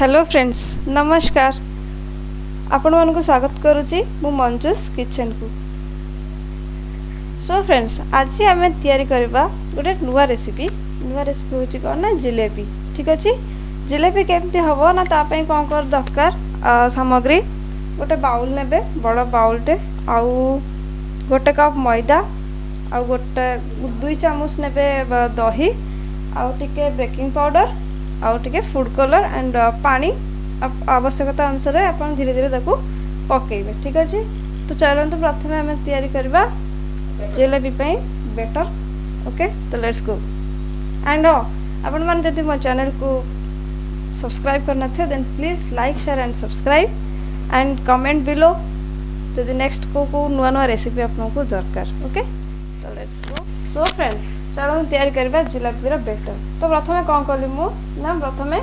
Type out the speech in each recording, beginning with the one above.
Hello friends नमस्कार आपण मानक स्वागत करुच्ची मु मंजूस किचन को। सो फ्रेंड्स आज आम तैयारी करबा गोटे नुआ रेसिपी होची कौन ना जिलेबी। ठीक अच्छे जिलेबी केमती हम ना तापाई कौन कर दरकार सामग्री गोटे बाउल नेबे बड़ बाउलटे आउ गोटे कप मैदा आउ गोटे 2 चामच नेबे दही आउ टिके बेकिंग पाउडर आउ टिके फूड कलर एंड पानी आवश्यकता अनुसार आप धीरे धीरे ताको पकेबे। ठीक अच्छे तो चलते प्रथम आम तैयारी करबा जिलेबी पई बेटर। ओके तो लेट्स गो एंड आपण मन जदि मो चैनल को सब्सक्राइब करना थे then please like share and subscribe and comment below जदि नेक्स्ट को नुआ नुआ रेसिपी आपको दरकार। ओके तो लेट्स गो। सो फ्रेंड्स चलो तैयारी करबा जिलेबीर बेटर। तो प्रथमे कौन कली मु ना प्रथमे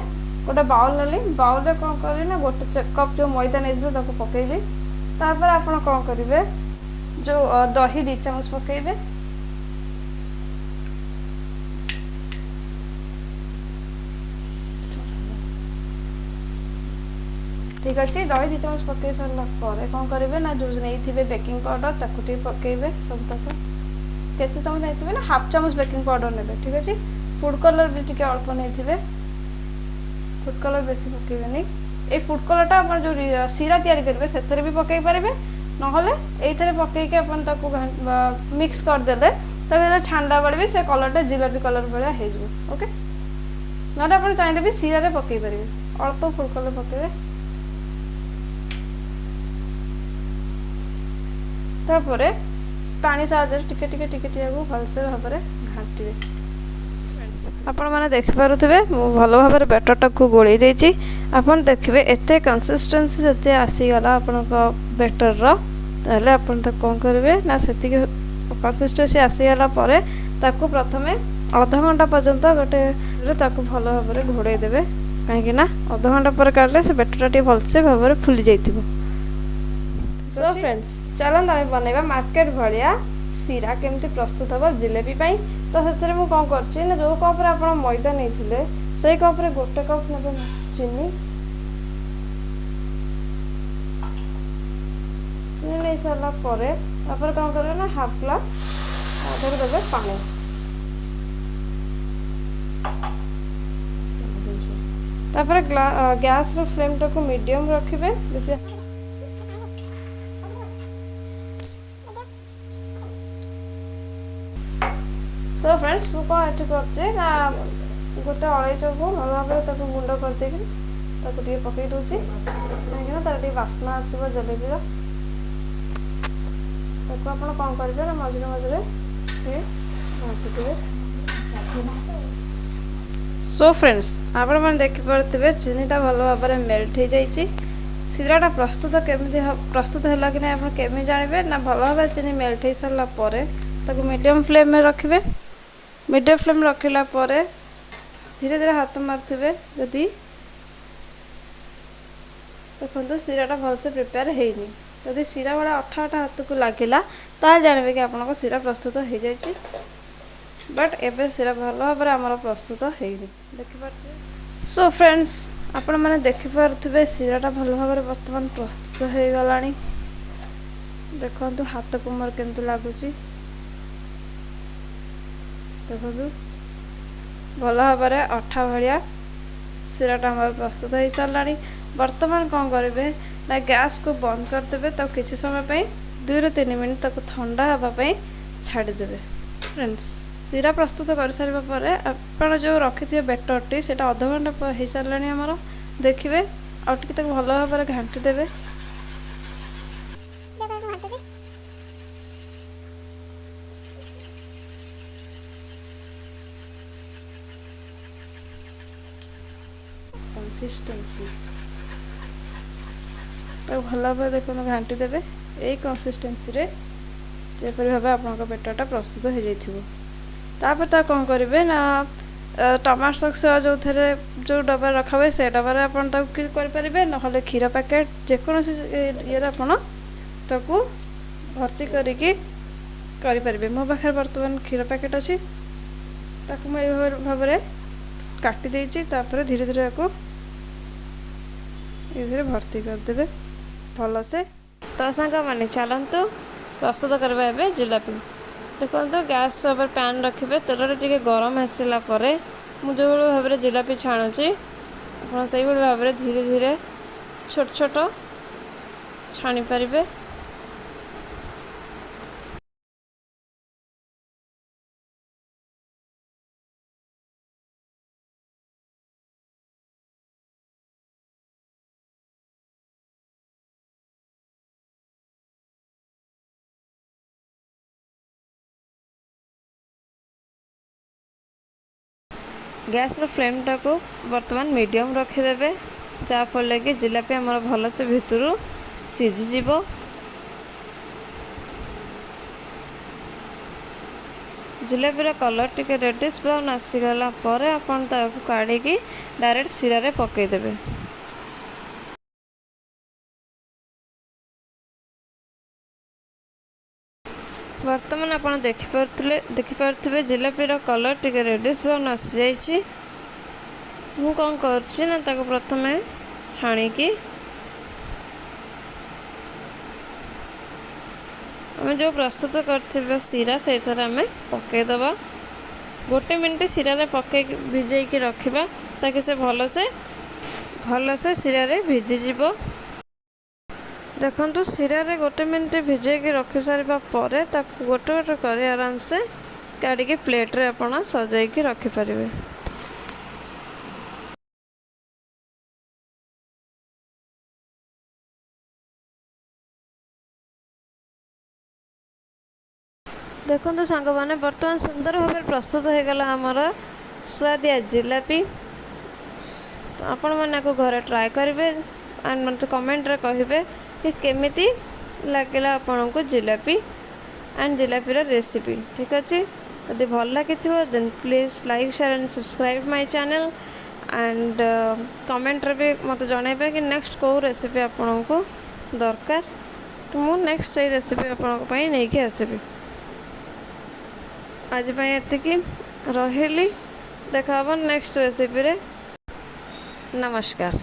गोटे बाउल नेली बाउल रे कौन करी ना गोटे कप जो मैदा नहीं ताको पकेइली तापर आपण कौन करिवे जो दही 2 चामच पकेइबे ठीक अच्छे दही 2 चामच पकई सारा पर कौन करेंगे ना जो नहीं बेकिंग पाउडर ताकू टे पकेबे सब तक केते चामच नहीं ना हाफ चामच बेकिंग पाउडर ने। ठीक अच्छे फूड कलर भी टिके अल्प नहीं फूड कलर बेसी पकेबे नहीं ए फूड कलरटा अपन जो सीरा तैयारी करेंगे से भी पकई पारे नहले ये पकईके अपन ताकू मिक्स करदे तो छांडा बेले भी से कलरटा जिलेबी कलर भाया हो। ओके ना आप चाहिए भी सीरा रे पकई पारे अल्प फूड कलर पकेबे तापरे पानी साहाଯ୍ୟରେ टिके टिके टिके टिके भलसे भाव में घाटिबे। आपण माने देख पारुथिबे मु भलो भाव में बैटरटा को गोळई देछि आपण देखिबे एते कंसिस्टेंसी जते आसी गला आपण को बैटर रो ताले आपण त कोन करबे ना सेति के कंसिस्टेंसी आसी गला परे ताको प्रथमे आधा घंटा पर्यंत गोटे ताको भलो भाव में घोड़े देबे काहे ना आधा घंटा पर काढले से बैटरटा टी भलसे भाव में फुली जाइतिबो। सो फ्रेंड्स चलो आम बनवा मार्केट भाया सीरा केमती प्रस्तुत हम जिलेबी पाई। तो से कौन कर जो कप आप मैदा नहीं से कप गोटे कप ने चीनी चीनी नहीं सारापर कौन करेंगे ना हाफ ग्लास आधे देवे पानी तापर गैस रो फ्लेम टाक मीडियम रखिए बेसी तो फ्रेंड्स मु कौन ये ना गोटे अलैच को भल भाव गुंड करदे पकई दूसरी कहीं तार बास्ना आसो जलेबीर आप कौन करेंगे ना मझे मझे घाटुवे। सो फ्रेंड्स आप देखिपे चीनीटा भल भाव में मेल्ट हो जाइए सीराटा प्रस्तुत है कि नहीं आप केमी जानवे ना भल भाव चीनी मेल्ट हो सारापर ताको मीडियम फ्लेम में रखिए मीडियम फ्लेम रखिला धीरे धीरे हाथ मारुवे जदि देखो सीराटा भलसे प्रिपेयर होनी जदि सीरा भाया अठा अठा हाथ को लगिला जानवे कि आपको सीरा प्रस्तुत हो जाए बट एबे सीरा भल भाव आमर प्रस्तुत होनी देखिपे। सो फ्रेंड्स आपण मैंने देखिपे सीराटा भल भाव में बर्तमान प्रस्तुत हो गला देखो हाथ को मोर केमती लगुच देखो भल भाव में अठा भाया सीराटा हमारे प्रस्तुत हो सारा। बर्तमान कौन करेंगे ना गैस को बंद करदे तो किसी समय 2 ରୁ 3 मिनट तक ठंडा हाँपाई छाड़ीदे। फ्रेंड्स सीरा प्रस्तुत कर सारा पर आप जो रखि बेटरटी से आधा घंटा हो सारे आमर देखिए आगे तक भल भाव में घाटी देवे कंसिस्टेंसी तो भल भाव देखो घाटी देवे यही कंसिस्टेंसी रे जेपरी भाव आपन बेटरटा प्रस्तुत हो जापर तो कौन करेंगे ना टमाटो सॉस जो थे जो डब्बा रखा हुए से डब्बार आपरे ना क्षीर पैकेट जेकोसी ये आपको भर्ती करें मो पाखे बर्तमान क्षीर पैकेट अच्छी ताकू मुझे भाव में काटी धीरे धीरे ये भर्ती करदे भल से। तो सांग मैंने चलतु प्रस्तुत करवा ए जिलापी। देखो गैस ऊपर पैन रखिए, तेल टे गरम आसला मुझे भाव में जिलापी छाणुची आप से भाव में धीरे धीरे छोट छोट छाणी पारे। गैस फ्लेम टा को बर्तमान मीडियम रखिदे, जहाँफल कि जिलापी आमर भल से भितर सीझीज। जिलापीर कलर टिके रेडिश ब्राउन आसीगला आपन ताकू काढ़ी डायरेक्ट सिरा रे पकईदेवे। वर्तमान आप देखिपे जिलापीर कलर टिके रेडिश ब्राउन आसी जाइए। मु कौन कर प्रथम छाणिकी आम जो प्रस्तुत कर सीरा से आम पकईदबा। गोटे मिनट सीरा रे पकई भिजेक रखा ताकि से भल से सीरा रे भिजीज। देखो सीरा रे गोटे मिनट भिजेक रखी सारा पर गोटे गोटे कर आराम से काढ़ी प्लेट रे आपण सजाई रखिपारे। देखो सांग मैंने बर्तमान सुंदर भाव में प्रस्तुत हो गला आमर स्वादिया जिलापी। आपण मैंने घरे ट्राए करेंगे एंड मत कमेंट रे कहिबे कि केमिति लागला आपन को जिलापी एंड जिलापीर रेसिपी। ठीक अच्छे, यदि भल लगी then please like share and subscribe my channel and comment रे भी मत जनइबे कि नेक्स्ट को रेसिपी आपन को दरकार, तो मु नेक्स्ट ये रेसिपी आपन को नहीं कि आसबि। आज ये रही देखा नेक्स्ट रेसिपी रे। नमस्कार।